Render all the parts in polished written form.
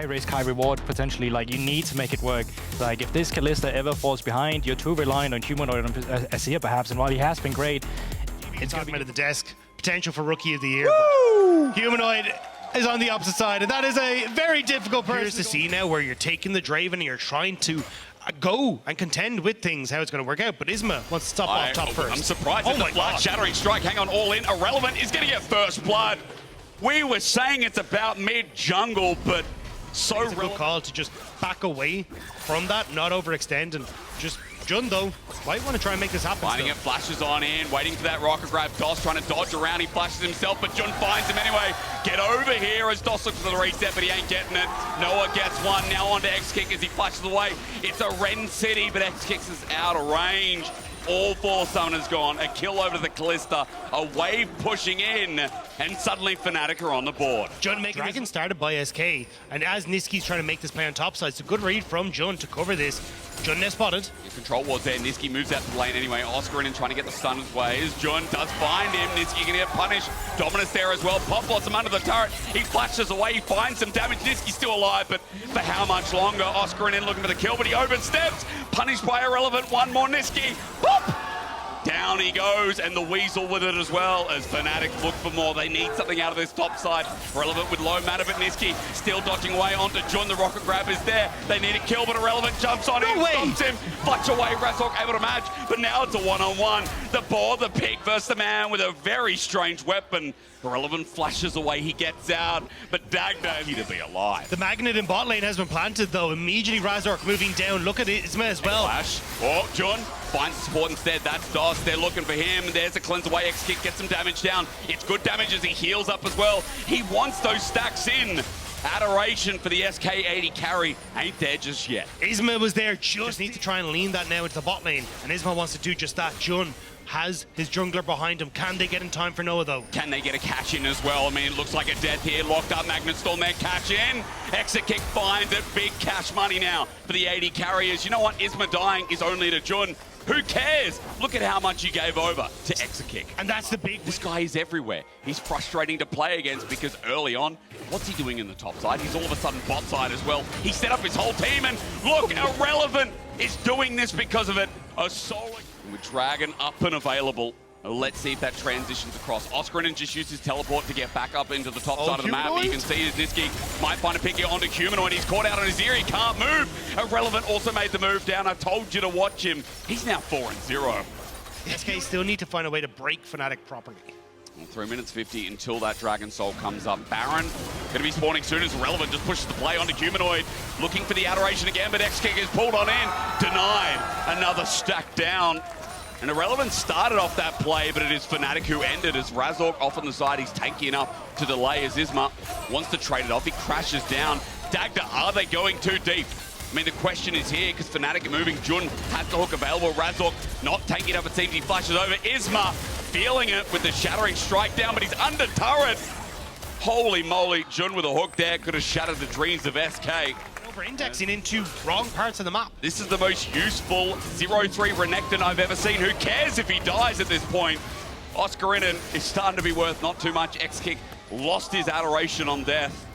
risk, high reward potentially. Like, you need to make it work. Like, if this Kalista ever falls behind, you're too reliant on Humanoid and Azir perhaps, and while he has been great, it's got him at the desk. Potential for Rookie of the Year. But Humanoid is on the opposite side, and that is a very difficult person to see now, where you're taking the Draven and you're trying to go and contend with things, how it's going to work out. But Isma wants to stop off top first. I'm surprised at the blood shattering strike. Hang on, all in. Irrelevant is going to get first blood. We were saying it's about mid-jungle, but so it's a good call to just back away from that, not overextend, and just Jun, though, might want to try and make this happen. Finding it, flashes on in, waiting for that rocket grab. Doss trying to dodge around, he flashes himself, but Jun finds him anyway. Get over here as Doss looks for the reset, but he ain't getting it. Noah gets one, now on to Exakick as he flashes away. It's a Ren City, but Exakick is out of range. All four summoners gone, a kill over to the Kalista, a wave pushing in, and suddenly Fnatic are on the board. Jun making Dragon started by SK, and as Nisqy's trying to make this play on top side, it's a good read from Jun to cover this. Jun now spotted. Control wards there, Nisqy moves out to the lane anyway. Oscarinin trying to get the stun his ways. Jun does find him, Nisqy gonna get punished. Dominus there as well, Pop blossom under the turret. He flashes away, he finds some damage. Nisqy's still alive, but for how much longer? Oscarinin looking for the kill, but he oversteps. Punished by Irrelevant, one more Nisqy. Pop! Down he goes, and the Weasel with it as well, as Fnatic look for more. They need something out of this top side. Irrelevant with low mana, but Nisqy still dodging away onto Jun. The rocket grab is there. They need a kill, but Irrelevant jumps on him, stops him, flush away. Razork able to match, but now it's a one-on-one. The boar, the pig versus the man with a very strange weapon. Irrelevant flashes away, he gets out, but Dagda, he to be alive. The magnet in bot lane has been planted though. Immediately Razork moving down. Look at Isma as well. Flash. Oh, Jun finds support instead. That's Doss. They're looking for him. There's a cleanse away. Exakick gets some damage down. It's good damage as he heals up as well. He wants those stacks in. Adoration for the SK AD carry ain't there just yet. Isma was there, just need to try and lean that now into the bot lane, and Isma wants to do just that. Jun has his jungler behind him. Can they get in time for Noah though? Can they get a catch in as well? I mean, it looks like a death here. Locked up, Magnet Storm there, catch in. Exakick finds it. Big cash money now for the AD carriers. You know what? Isma dying is only to Jun. Who cares? Look at how much you gave over to Exakick. And that's the big... This guy is everywhere. He's frustrating to play against because early on, what's he doing in the top side? He's all of a sudden bot side as well. He set up his whole team, and look, Irrelevant is doing this because of it. A solo with Dragon up and available. Let's see if that transitions across. Oscarinin just used his teleport to get back up into the top side of the map. You can see Nisqy might find a pick here onto Humanoid. He's caught out on his ear. He can't move. Irrelevant also made the move down. I told you to watch him. He's now 4-0. SK still need to find a way to break Fnatic properly. 3 minutes 50 until that Dragon Soul comes up. Baron going to be spawning soon as Irrelevant just pushes the play onto Humanoid. Looking for the Adoration again, but Exakick is pulled on in. Denied. Another stack down. And Irrelevant started off that play, but it is Fnatic who ended as Razork off on the side. He's tanky enough to delay as Isma wants to trade it off. He crashes down. Dagda, are they going too deep? I mean, the question is here, because Fnatic are moving. Jun has the hook available. Razork not tanky enough, it seems. He flashes over. Isma feeling it with the shattering strike down, but he's under turret. Holy moly, Jun with a hook there could have shattered the dreams of SK. Over-indexing into wrong parts of the map. This is the most useful 0-3 Renekton I've ever seen. Who cares if he dies at this point? Oscarinin is starting to be worth not too much. Exakick lost his adoration on death.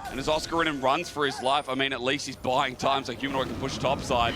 And as Oscarinin runs for his life, I mean, at least he's buying time so Humanoid can push topside.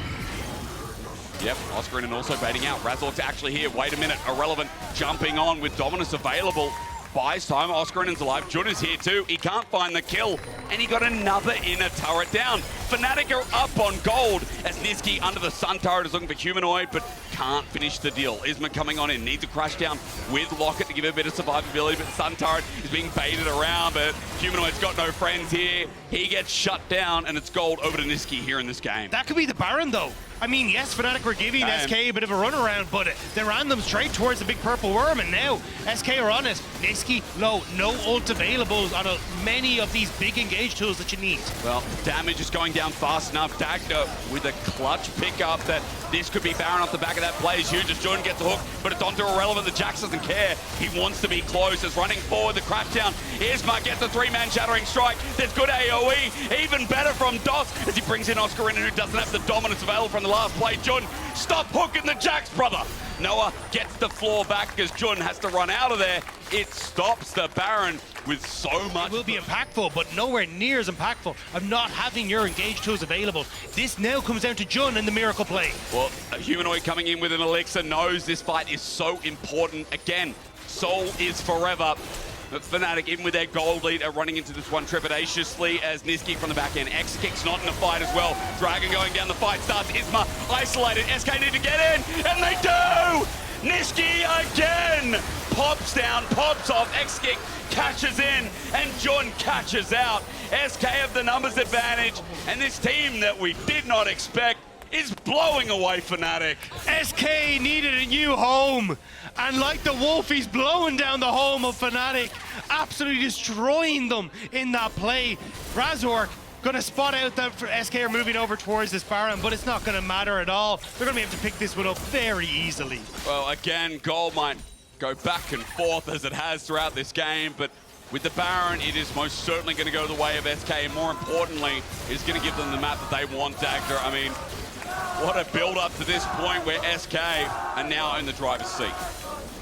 Yep, Oscarinin also baiting out. Razork's actually here. Wait a minute, Irrelevant jumping on with Dominus available. Buys time, Oscarin's alive. Jun is here too. He can't find the kill, and he got another inner turret down. Fnatic are up on gold as Nisqy under the sun turret is looking for Humanoid, but can't finish the deal. Isma coming on in, needs a crash down with Locket to give a bit of survivability, but sun turret is being baited around, but Humanoid's got no friends here. He gets shut down, and it's gold over to Nisqy here in this game. That could be the Baron though. I mean, yes, Fnatic were giving SK a bit of a runaround, but they ran them straight towards the big purple worm, and now SK are on it. Nisqy, no ult available on many of these big engage tools that you need. Well, damage is going down fast enough. Dagda with a clutch pickup that this could be Baron off the back of that play is huge as Jordan gets the hook, but it's onto Irrelevant. The Jax doesn't care. He wants to be close. As running forward, the crash down. Isma gets a three-man shattering strike. There's good AoE. Even better from Doss as he brings in Oscarinin, who doesn't have the dominance available from the the last play. Jun, stop hooking the Jacks, brother. Noah gets the floor back because Jun has to run out of there. It stops the Baron with so much. It will be impactful, but nowhere near as impactful of not having your engage tools available. This now comes down to Jun and the miracle play. Well, a Humanoid coming in with an elixir knows this fight is so important. Again, Soul is forever. But Fnatic, even with their gold lead, are running into this one trepidatiously as Nisqy from the back end. Exakick's not in the fight as well. Dragon going down, the fight starts. Isma isolated. SK need to get in, and they do! Nisqy again! Pops down, pops off. Exakick catches in, and Jun catches out. SK have the numbers advantage, and this team that we did not expect is blowing away Fnatic. SK needed a new home, and like the wolf, he's blowing down the home of Fnatic, absolutely destroying them in that play. Razork gonna spot out that SK are moving over towards this Baron, but it's not gonna matter at all. They're gonna be able to pick this one up very easily. Well, again, gold might go back and forth as it has throughout this game, but with the Baron, it is most certainly going to go the way of SK, and more importantly, it's going to give them the map that they want, Dagda. I mean, what a build-up to this point where SK are now in the driver's seat.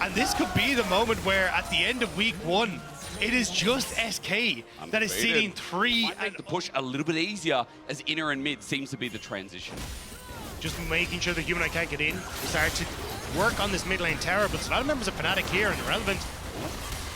And this could be the moment where, at the end of week 1, it is just SK that is seeding 3. Might make the push a little bit easier as inner and mid seems to be the transition. Just making sure the Humanoid can't get in. We start to work on this mid lane tower, but a lot of members of Fnatic here and irrelevant.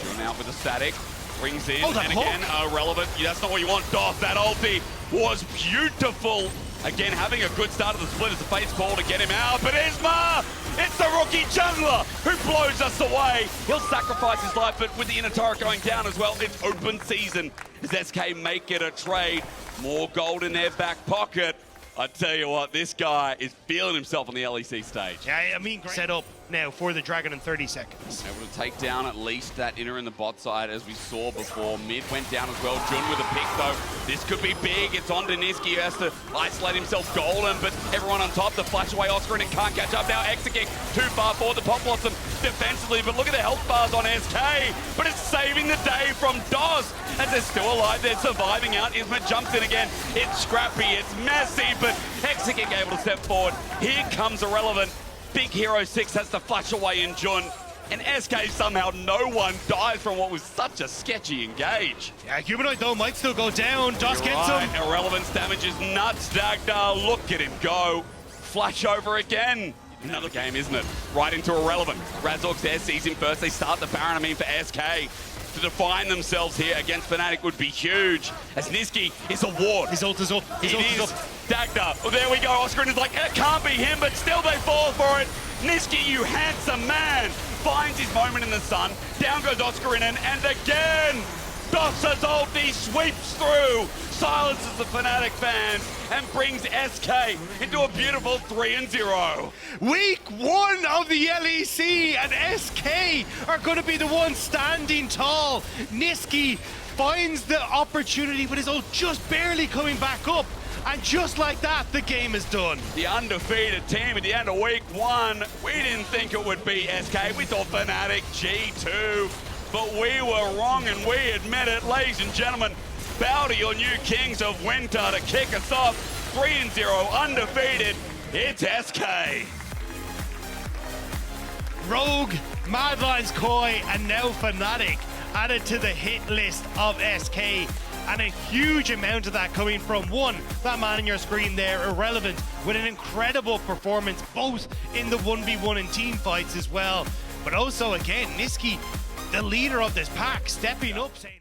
Going out with a static, brings in, Oh, that and again, irrelevant. That's not what you want, Doth. That ulti was beautiful. Again, having a good start of the split as the fate's call to get him out, but Isma! It's the rookie jungler who blows us away. He'll sacrifice his life, but with the inner turret going down as well, it's open season as SK make it a trade. More gold in their back pocket. I tell you what, this guy is feeling himself on the LEC stage. Yeah, I mean, set up now for the Dragon in 30 seconds. Able to take down at least that inner in the bot side as we saw before. Mid went down as well. Jun with a pick though. This could be big. It's on to Nisqy, who has to isolate himself golden, but everyone on top, the flash away Oscarinin can't catch up now. Exakick too far forward. The Pop Blossom defensively, but look at the health bars on SK. But it's saving the day from DOS as they're still alive. They're surviving out. Isma jumps in again. It's scrappy. It's messy, but Exakick able to step forward. Here comes Irrelevant. Big Hero 6 has to flash away in Jun. And SK somehow no one dies from what was such a sketchy engage. Yeah, Humanoid though might still go down. Doss gets him. Irrelevance damage is nuts, Dagda. Look at him go. Flash over again. Another game, isn't it? Right into Irrelevant. Razork's there, sees him first. They start the Baron, I mean, for SK. To define themselves here against Fnatic would be huge. As Nisqy is a ward. His ult is up. His ult is up. Dagda. Oh, there we go. Oscarinin is like, it can't be him, but still they fall for it. Nisqy, you handsome man, finds his moment in the sun. Down goes Oscarinin, and again, Doss's ulti sweeps through, silences the Fnatic fans, and brings SK into a beautiful 3-0. Week 1 of the LEC, and SK are going to be the ones standing tall. Nisqy finds the opportunity with his ult just barely coming back up. And just like that, the game is done. The undefeated team at the end of week 1. We didn't think it would be SK. We thought Fnatic G2. But we were wrong, and we admit it. Ladies and gentlemen, bow to your new kings of winter to kick us off. 3-0, undefeated. It's SK. Rogue, Mad Lions Koi, and now Fnatic added to the hit list of SK. And a huge amount of that coming from one, that man on your screen there, Irrelevant, with an incredible performance, both in the 1v1 and team fights as well. But also, again, Nisqy, the leader of this pack, stepping up, saying,